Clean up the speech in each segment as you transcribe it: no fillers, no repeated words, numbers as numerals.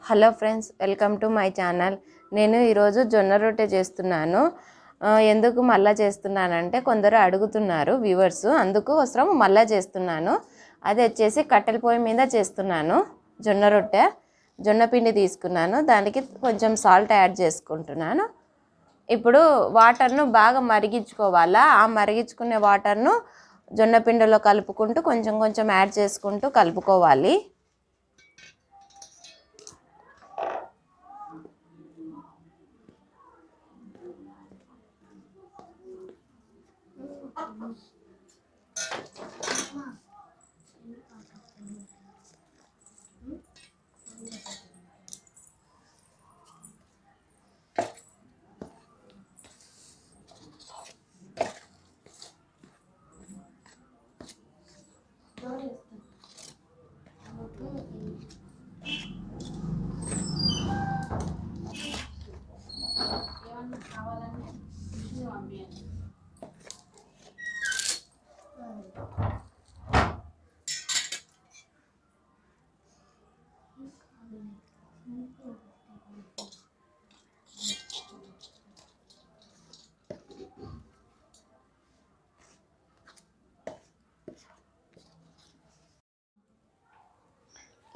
Hello friends, welcome to my channel. నేను ఈరోజు జొన్న రొట్టె చేస్తున్నాను. ఎందుకు మళ్ళా చేస్తున్నానంటే కొందరు అడుగుతున్నారు వ్యూవర్స్, అందుకోసం మళ్ళా చేస్తున్నాను. అది వచ్చేసి కట్టెల పొయ్యి మీద చేస్తున్నాను. జొన్న రొట్టె, జొన్న పిండి తీసుకున్నాను, దానికి కొంచెం సాల్ట్ యాడ్ చేసుకుంటున్నాను. ఇప్పుడు వాటర్ను బాగా మరిగించుకోవాలా. ఆ మరిగించుకునే వాటర్ను జొన్న పిండిలో కలుపుకుంటూ కొంచెం కొంచెం యాడ్ చేసుకుంటూ కలుపుకోవాలి.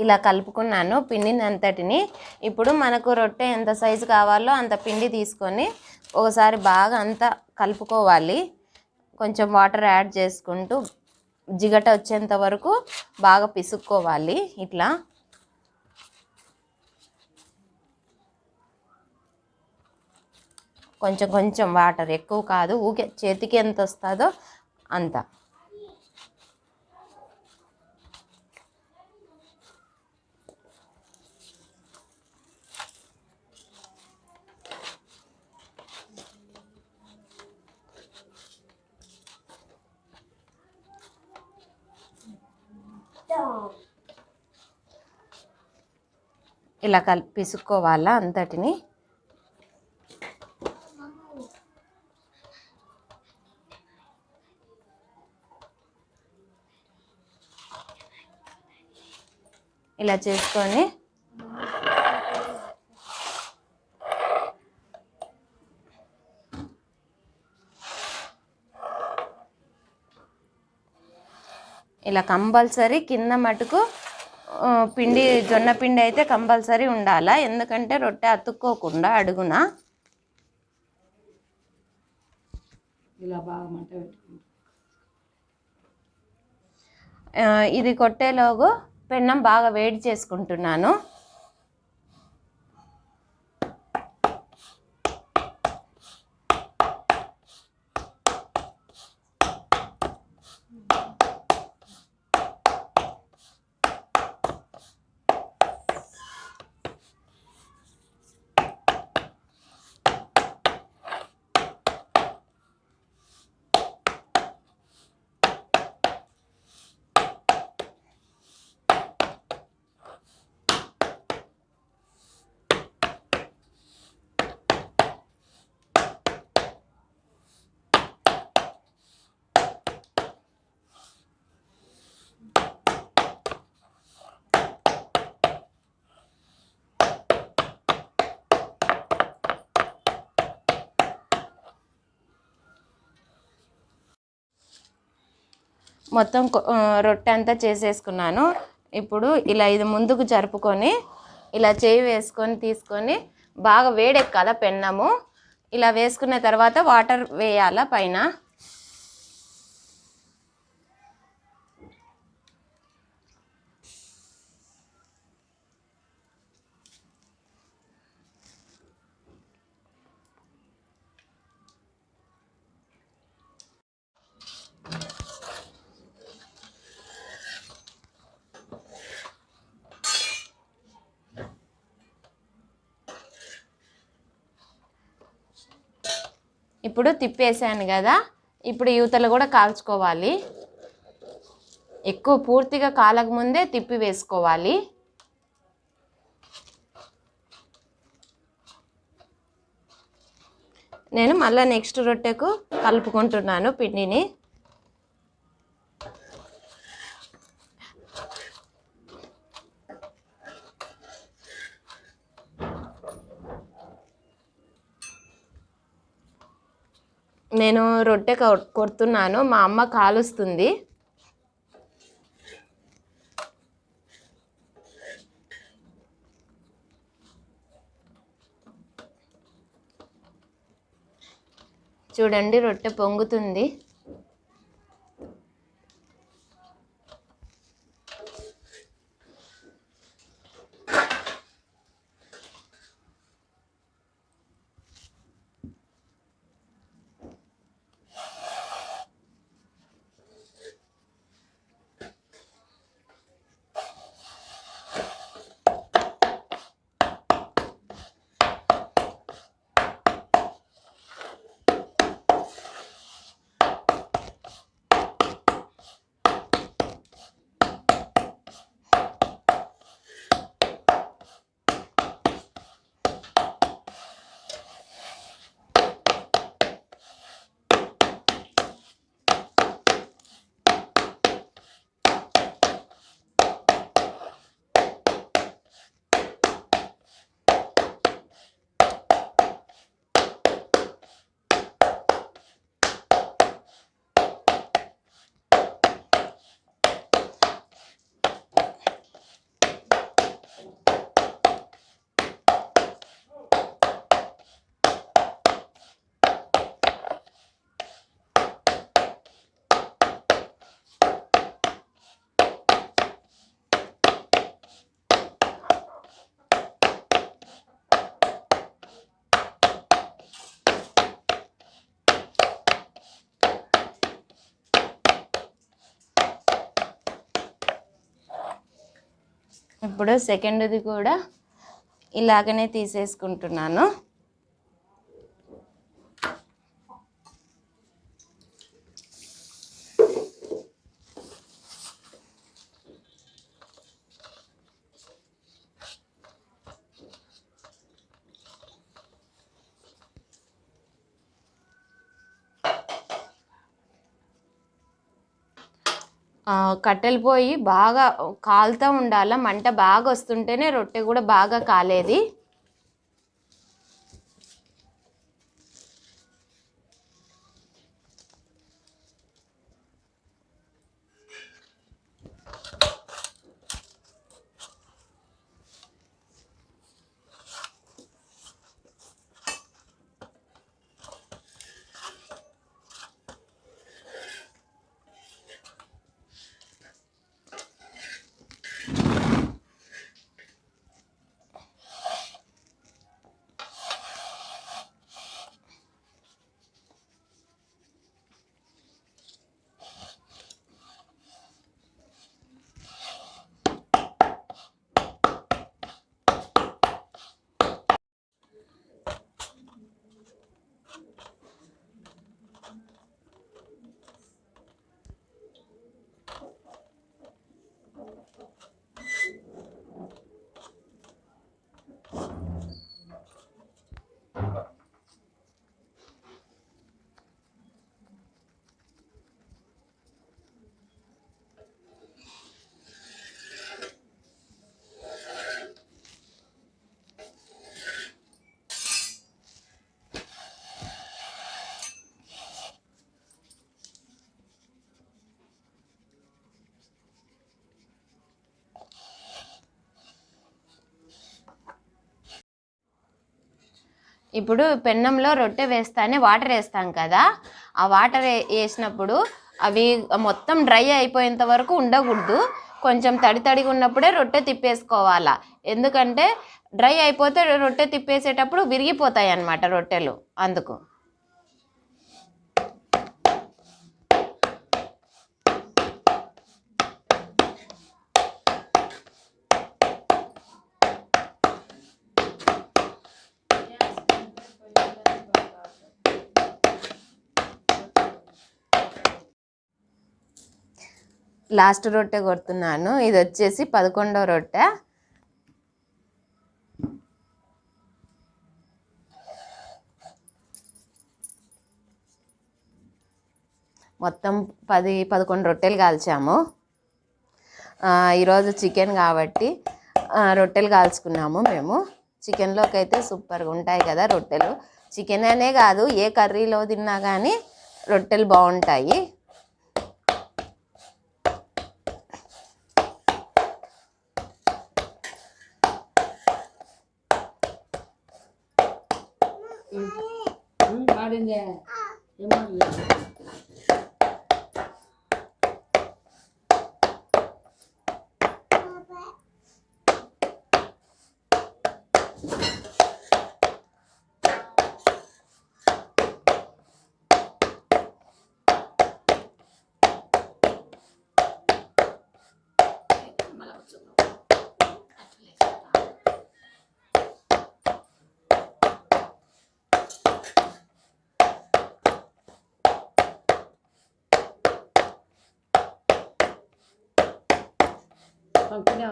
ఇలా కలుపుకున్నాను పిండిని అంతటిని. ఇప్పుడు మనకు రొట్టె ఎంత సైజు కావాలో అంత పిండి తీసుకొని ఒకసారి బాగా అంతా కలుపుకోవాలి. కొంచెం వాటర్ యాడ్ చేసుకుంటూ జిగట వచ్చేంత వరకు బాగా పిసుక్కోవాలి. ఇట్లా కొంచెం కొంచెం వాటర్, ఎక్కువ కాదు, ఊకే చేతికి ఎంత వస్తుందో అంత. ఇలా పిసుక్కోవాలా అంతటిని. ఇలా చేసుకొని ఇలా కంపల్సరీ కింద మటుకు పిండి, జొన్న పిండి అయితే కంపల్సరీ ఉండాలా, ఎందుకంటే రొట్టె అతుక్కోకుండా అడుగున. ఇలా బాగా మంట పెట్టుకుంటా. ఇది కొట్టేలోగు పెన్నం బాగా వేడి చేసుకుంటున్నాను. మొత్తం రొట్టె అంతా చేసేసుకున్నాను. ఇప్పుడు ఇలా ఇది ముందుకు జరుపుకొని ఇలా చేయి వేసుకొని తీసుకొని బాగా వేడెక్కాల పెన్నము. ఇలా వేసుకున్న తర్వాత వాటర్ వేయాల పైన. ఇప్పుడు తిప్పేసాను కదా, ఇప్పుడు యువతలు కూడా కాల్చుకోవాలి. ఎక్కువ పూర్తిగా కాలకముందే తిప్పి వేసుకోవాలి. నేను మళ్ళీ నెక్స్ట్ రొట్టెకు కలుపుకుంటున్నాను పిండిని. నేను రొట్టె కొడుతున్నాను, మా అమ్మ కాలుస్తుంది. చూడండి రొట్టె పొంగుతుంది. ఇప్పుడు సెకండ్ది కూడా ఇలాగనే తీసేసుకుంటున్నాను. కట్టెలు పోయి బాగా కాలుతూ ఉండాల, మంట బాగా వస్తుంటేనే రొట్టె కూడా బాగా కాలేది. ఇప్పుడు పెన్నంలో రొట్టె వేస్తానే వాటర్ వేస్తాం కదా, ఆ వాటర్ వేసినప్పుడు అవి మొత్తం డ్రై అయిపోయేంత వరకు ఉండకూడదు. కొంచెం తడి తడిగా ఉన్నప్పుడే రొట్టె తిప్పేసుకోవాలా. ఎందుకంటే డ్రై అయిపోతే రొట్టె తిప్పేసేటప్పుడు విరిగిపోతాయి అన్నమాట రొట్టెలు, అందుకు. లాస్ట్ రొట్టె కొడుతున్నాను. ఇది వచ్చేసి 11వ రొట్టె. మొత్తం 10-11 రొట్టెలు కాల్చాము. ఈరోజు చికెన్ కాబట్టి రొట్టెలు కాల్చుకున్నాము మేము. చికెన్లోకి అయితే సూపర్గా ఉంటాయి కదా రొట్టెలు. చికెన్ అనే కాదు, ఏ కర్రీలో తిన్నా కానీ రొట్టెలు బాగుంటాయి. పంపిణీ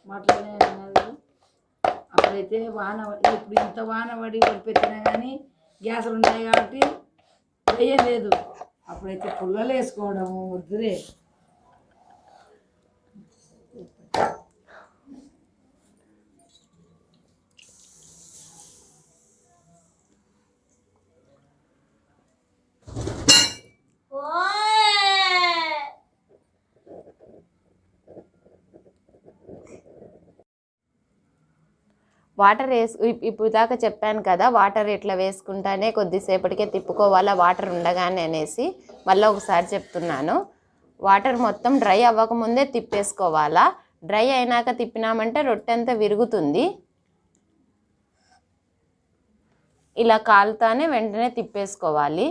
మాట్లాడే అప్పుడైతే వాన, ఇప్పుడు ఇంత వాన పడి పెట్టినా కానీ గ్యాసులు ఉన్నాయి కాబట్టి భయం లేదు. అప్పుడైతే పుల్లలు వేసుకోవడము వద్దురే. వాటర్ ఇప్పుడు దాకా చెప్పాను కదా, వాటర్ ఇట్లా వేసుకుంటానే కొద్దిసేపటికే తిప్పుకోవాలా వాటర్ ఉండగానే అనేసి. మళ్ళీ ఒకసారి చెప్తున్నాను, వాటర్ మొత్తం డ్రై అవ్వకముందే తిప్పేసుకోవాలా. డ్రై అయినాక తిప్పినామంటే రొట్టె అంతా విరుగుతుంది. ఇలా కాలుతానే వెంటనే తిప్పేసుకోవాలి.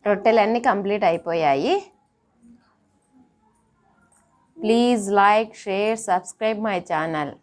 రొట్టెలన్నీ కంప్లీట్ అయిపోయాయి. Please like, share, subscribe my channel.